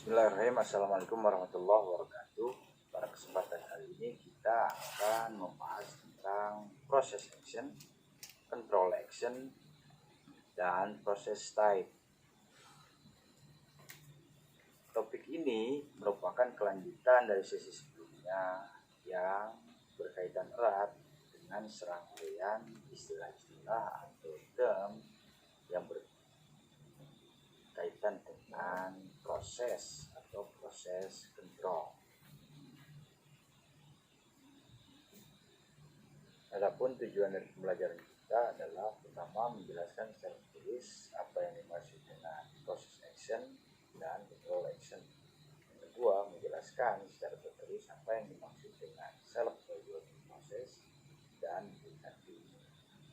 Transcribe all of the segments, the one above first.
Bismillahirrahmanirrahim. Assalamualaikum warahmatullahi wabarakatuh. Pada kesempatan kali ini kita akan membahas tentang proses action, control action, dan proses type. Topik ini merupakan kelanjutan dari sesi sebelumnya yang berkaitan erat dengan serangkaian istilah-istilah atau term yang berkaitan dengan proses atau proses control. Adapun tujuan dari pembelajaran kita adalah pertama menjelaskan secara tertulis apa yang dimaksud dengan proses action dan control action. Yang kedua, menjelaskan secara tertulis apa yang dimaksud dengan self-regulating process dan negative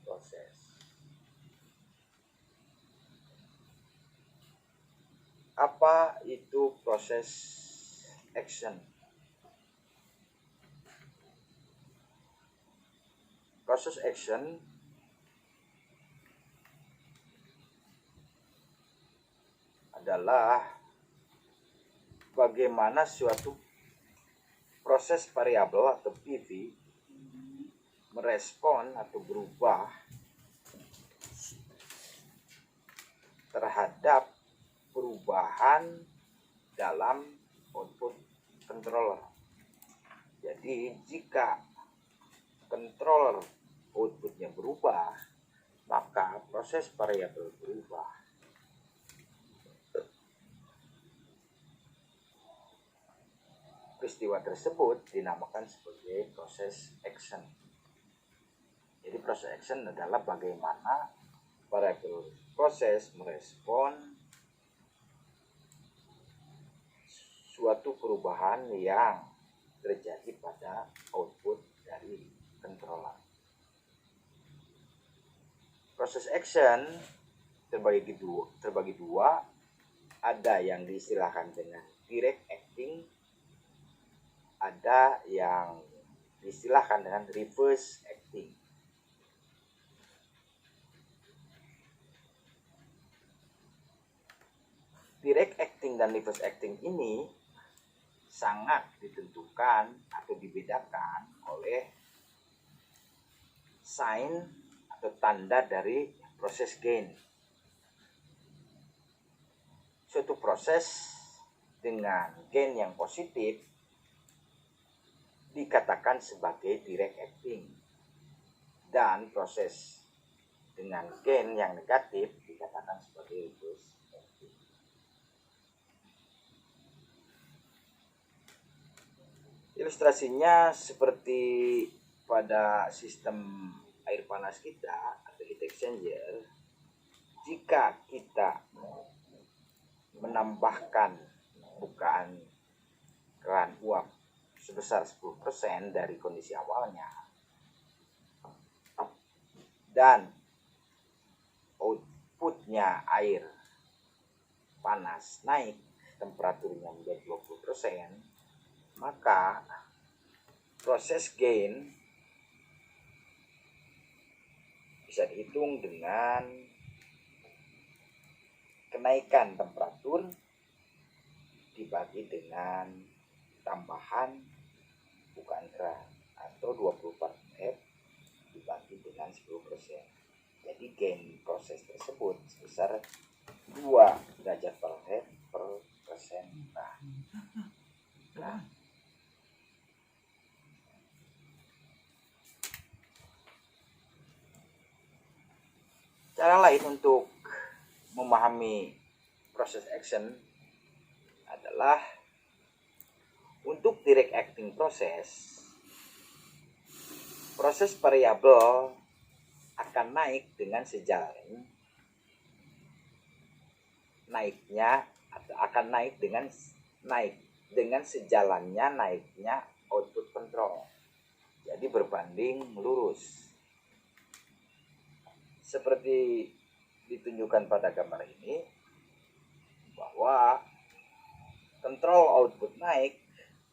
process. Apa itu proses action? Proses action adalah bagaimana suatu proses variabel atau PV merespon atau berubah terhadap perubahan dalam output controller. Jadi jika controller outputnya berubah, maka proses variabel berubah. Peristiwa tersebut dinamakan sebagai proses action. Jadi proses action adalah bagaimana variabel proses merespon suatu perubahan yang terjadi pada output dari controller. Proses action terbagi dua, ada yang diistilahkan dengan direct acting, ada yang diistilahkan dengan reverse acting. Direct acting dan reverse acting ini sangat ditentukan atau dibedakan oleh sign atau tanda dari proses gain. Suatu proses dengan gain yang positif dikatakan sebagai direct acting, dan proses dengan gain yang negatif dikatakan sebagai reverse acting. Ilustrasinya seperti pada sistem air panas kita atau heat exchanger. Jika kita menambahkan bukaan keran uap sebesar 10% dari kondisi awalnya dan outputnya air panas naik, temperaturnya menjadi 20%, maka proses gain bisa dihitung dengan kenaikan temperatur dibagi dengan tambahan bukaan keran atau 20 part F dibagi dengan 10%. Jadi gain proses tersebut sebesar 2 derajat per F per persen. Nah, cara lain untuk memahami proses action adalah untuk direct acting proses variabel akan naik dengan sejalan naiknya atau akan naik dengan sejalannya naiknya output control. Jadi berbanding lurus. Seperti ditunjukkan pada gambar ini, bahwa control output naik,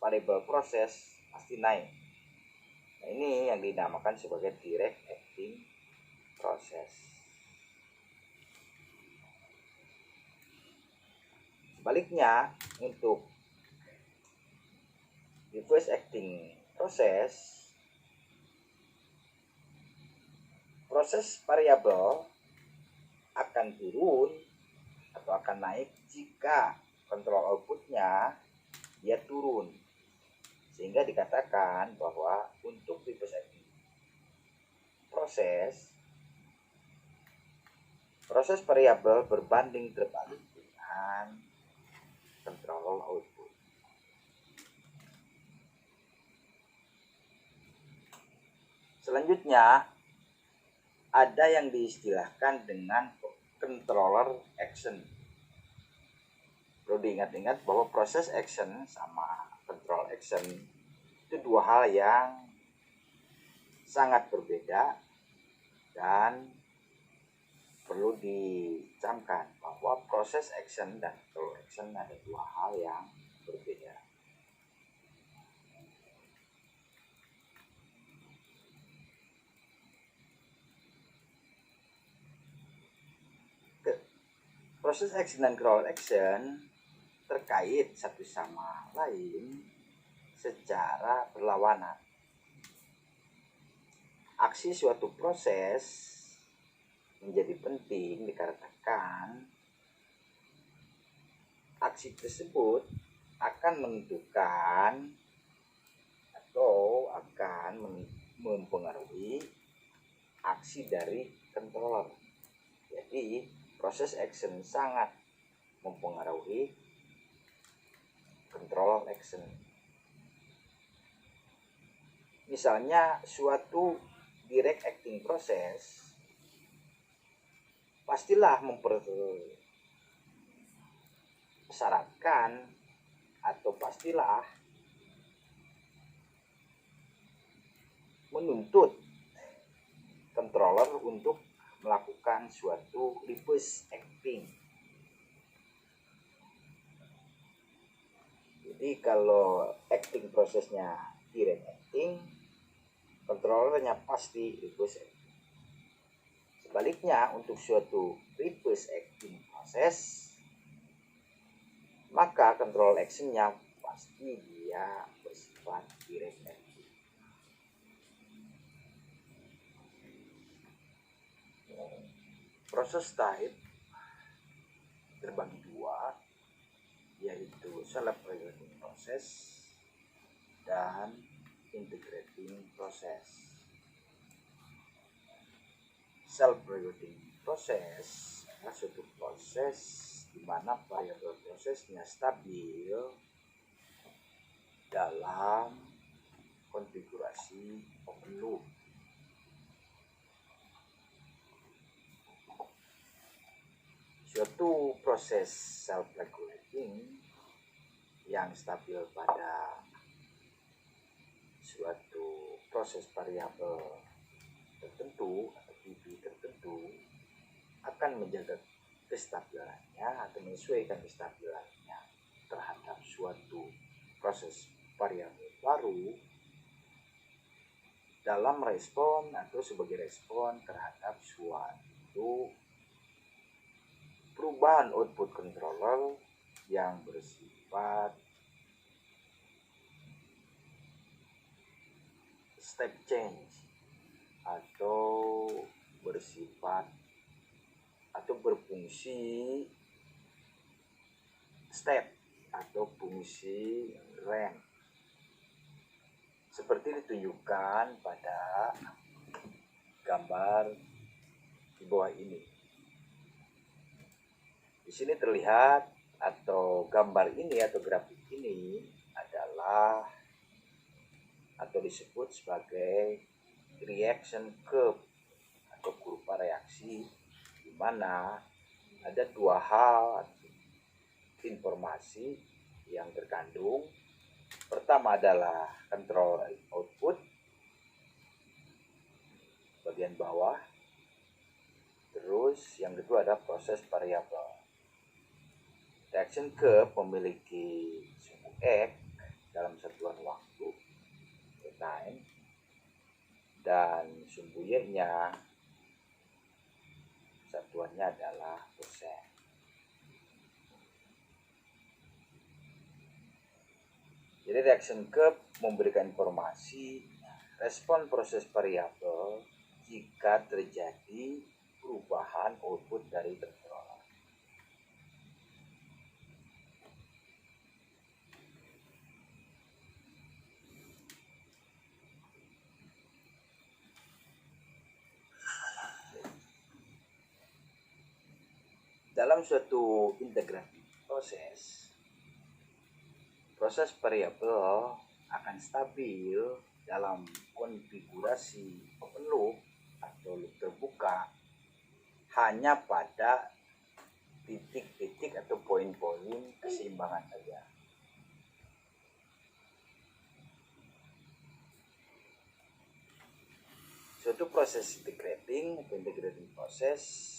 variabel proses pasti naik. Nah, ini yang dinamakan sebagai direct acting proses. Sebaliknya, untuk reverse acting proses variabel akan turun atau akan naik jika kontrol outputnya dia turun, sehingga dikatakan bahwa untuk reverse acting proses variabel berbanding terbalik dengan kontrol output. Selanjutnya ada yang diistilahkan dengan controller action. Perlu diingat-ingat bahwa proses action sama control action itu dua hal yang sangat berbeda, dan perlu dicamkan bahwa proses action dan control action ada dua hal yang berbeda. Proses action dan control action terkait satu sama lain secara berlawanan. Aksi suatu proses menjadi penting dikarenakan aksi tersebut akan menentukan atau akan mempengaruhi aksi dari controller. Jadi proses action sangat mempengaruhi control action. Misalnya suatu direct acting proses pastilah mempersyaratkan atau pastilah menuntut controller untuk melakukan suatu reverse acting. Jadi kalau acting prosesnya direct acting, controllernya pasti reverse acting. Sebaliknya, untuk suatu reverse acting proses, maka control actionnya pasti dia bersifat direct acting. Proses type terbagi dua, yaitu self-regulating process dan integrating process. Self-regulating process adalah suatu proses di mana variabel prosesnya stabil dalam konfigurasi open loop. Suatu proses self-regulating yang stabil pada suatu proses variabel tertentu atau PV tertentu akan menjaga kestabilannya atau menyesuaikan kestabilannya terhadap suatu proses variabel baru dalam respon atau sebagai respon terhadap suatu perubahan output controller yang bersifat step change atau bersifat atau berfungsi step atau fungsi ramp, seperti ditunjukkan pada gambar di bawah ini. Di sini terlihat atau gambar ini atau grafik ini adalah atau disebut sebagai reaction curve atau kurva reaksi, di mana ada dua hal informasi yang terkandung. Pertama adalah control output bagian bawah, terus yang kedua ada proses variabel. Reaction curve memiliki sumbu X dalam satuan waktu time, dan sumbu Y-nya satuannya adalah persen. Jadi reaction curve memberikan informasi respon proses variabel jika terjadi perubahan output dari controller. Dalam suatu integratif proses variabel akan stabil dalam konfigurasi open loop atau loop terbuka hanya pada titik-titik atau poin-poin keseimbangan saja. Suatu proses integrating atau integrating proses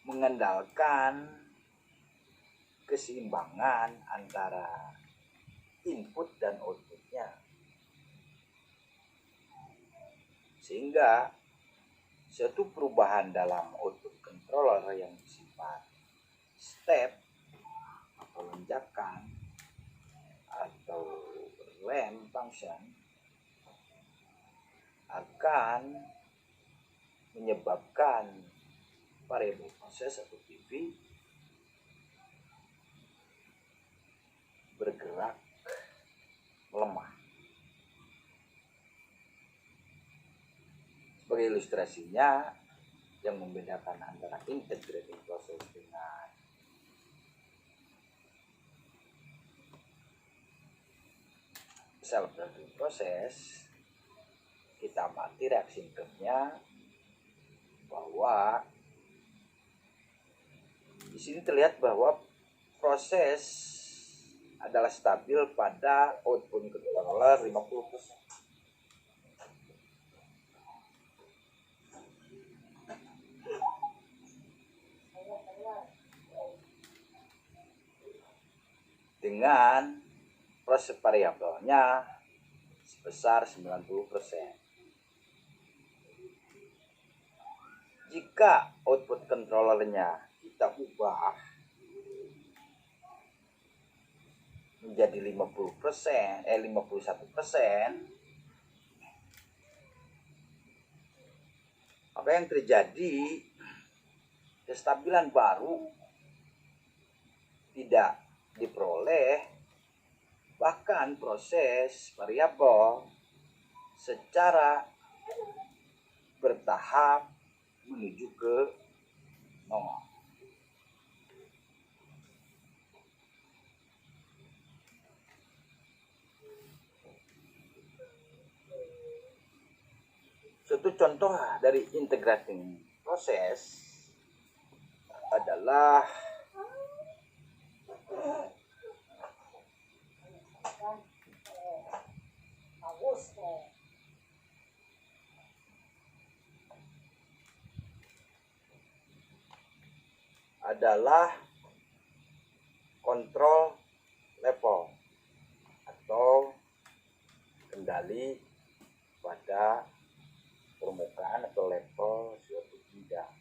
mengandalkan keseimbangan antara input dan outputnya, sehingga suatu perubahan dalam output controller yang bersifat step atau lonjakan atau ramp function akan menyebabkan variabel proses atau PV bergerak melemah. Sebagai ilustrasinya, yang membedakan antara integrating proses dengan self-driving proses, kita amati reaksi curve-nya bahwa di sini terlihat bahwa proses adalah stabil pada output controller 50%. Dengan proses variabelnya sebesar 90%. Jika output controllernya kita ubah menjadi 51%, apa yang terjadi? Kestabilan baru tidak diperoleh, bahkan proses variabel secara bertahap menuju ke nol. Suatu contoh dari integrating proses adalah kontrol level atau kendali pada permukaan atau level suatu bidang.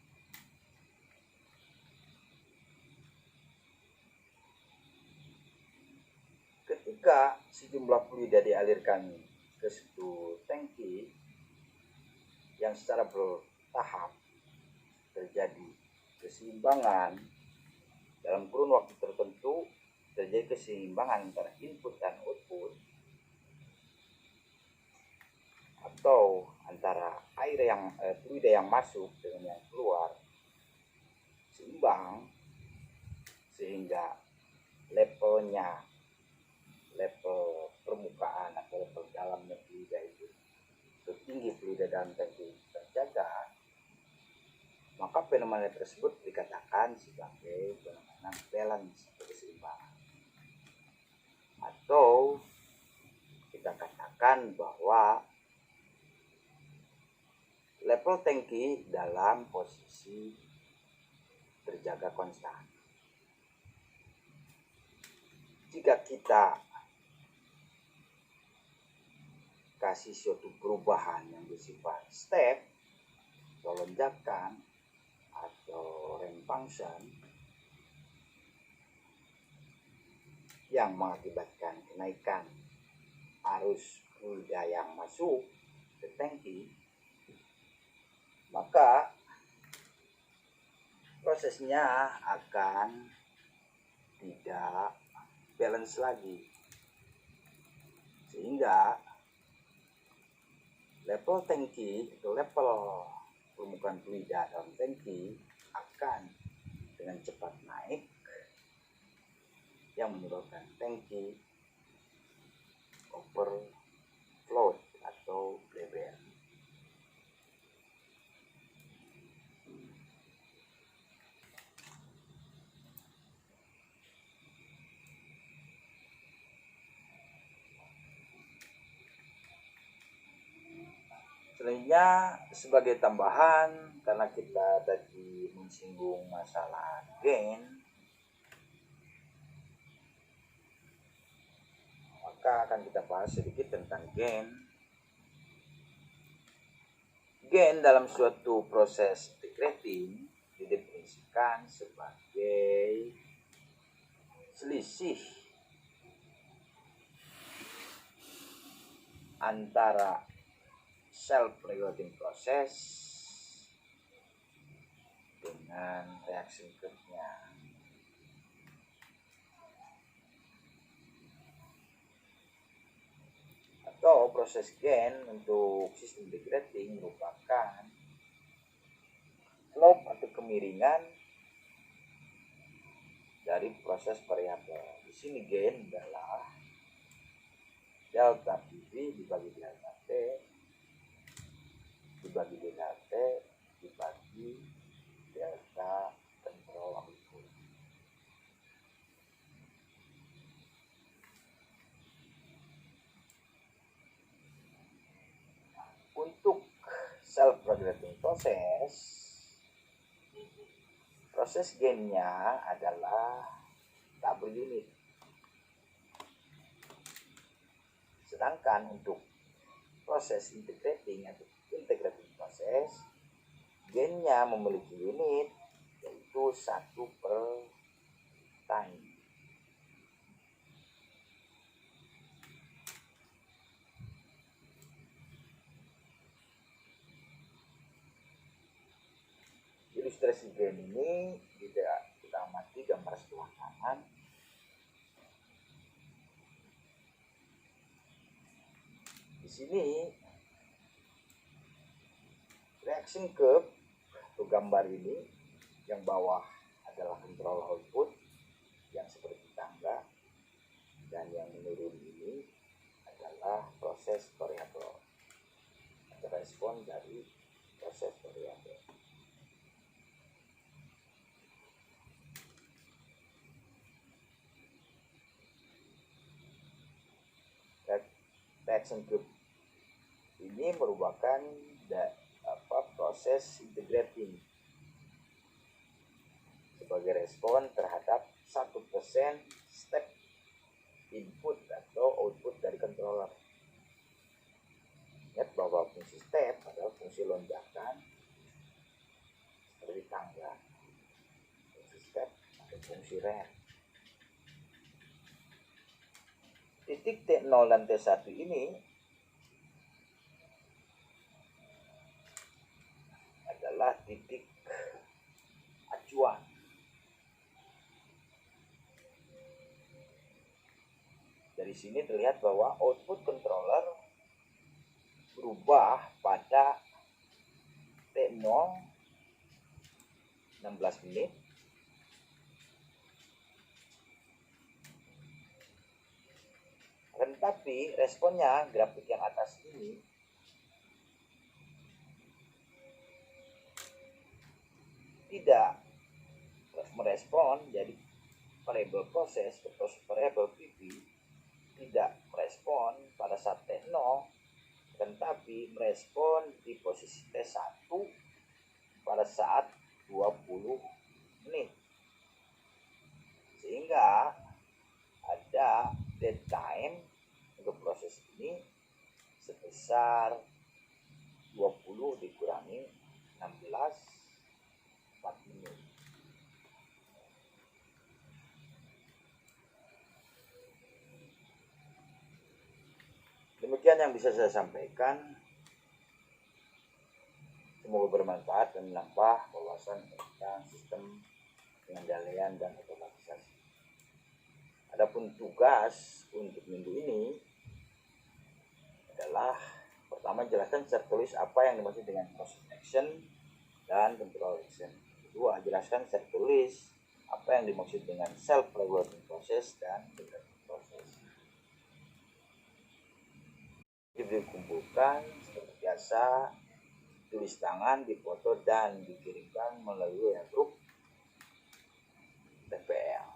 Ketika sejumlah fluida dialirkan ke suatu tangki yang secara bertahap terjadi keseimbangan dalam kurun waktu tertentu, terjadi keseimbangan antara input dan output atau antara fluida yang masuk dengan yang keluar seimbang, sehingga level permukaan atau level dalamnya fluida itu tertinggi fluida dalam tangki terjaga, maka fenomena tersebut dikatakan sebagai fenomena balance atau keseimbangan. Atau kita katakan bahwa level tangki dalam posisi terjaga konstan. Jika kita kasih suatu perubahan yang bersifat step atau lonjakan atau function yang mengakibatkan kenaikan arus fluida yang masuk ke tangki, maka prosesnya akan tidak balance lagi, sehingga level tangki atau level permukaan fluida dalam tangki akan dengan cepat naik yang menyebabkan tangki overflow atau bleber. Selanjutnya, sebagai tambahan, karena kita tadi menyinggung masalah gain, maka akan kita bahas sedikit tentang gain. Gain dalam suatu proses integrating didefinisikan sebagai selisih antara self-regulating proses dengan reaction curve-nya. Atau proses gain untuk sistem integrating merupakan slope atau kemiringan dari proses variabel. Di sini gain adalah delta PV dibagi delta T dibagi delta T dibagi delta control output. Untuk self-regulating proses gainnya adalah W unit. Sedangkan untuk proses integrating atau integrating proses, gainnya memiliki unit, yaitu 1 per time. Ilustrasi gain ini kita amati gambar sebelah kanan. Di sini reaction curve atau gambar ini, yang bawah adalah control output yang seperti tangga, dan yang menurun ini adalah proses variabel atau respon dari proses variabel. Reaction curve ini merupakan proses integrating sebagai respon terhadap 1% step input atau output dari controller. Ingat bahwa fungsi step adalah fungsi lonjakan seperti tangga, fungsi step atau fungsi ramp. Titik T0 dan T1 ini adalah titik acuan. Dari sini terlihat bahwa output controller berubah pada T0 16 menit, tetapi responnya, grafik yang atas ini, tidak merespon. Jadi variabel proses atau variabel PV tidak merespon pada saat T0, tetapi merespon di posisi T1 pada saat 20 menit, sehingga ada dead time untuk proses ini sebesar 20 dikurangi 16, 4 menit. yang bisa saya sampaikan. Semoga bermanfaat dan menambah wawasan tentang sistem pengendalian dan otomatisasi. Adapun tugas untuk minggu ini adalah pertama, jelaskan secara tulis apa yang dimaksud dengan process action dan control action. Kedua, jelaskan secara tulis apa yang dimaksud dengan self rewarding process dan iterative process. Dikumpulkan seperti biasa, tulis tangan, dipoto dan dikirimkan melalui grup TPL.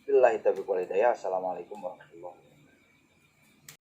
Billahi taufiq wal hidayah. Assalamualaikum warahmatullahi wabarakatuh.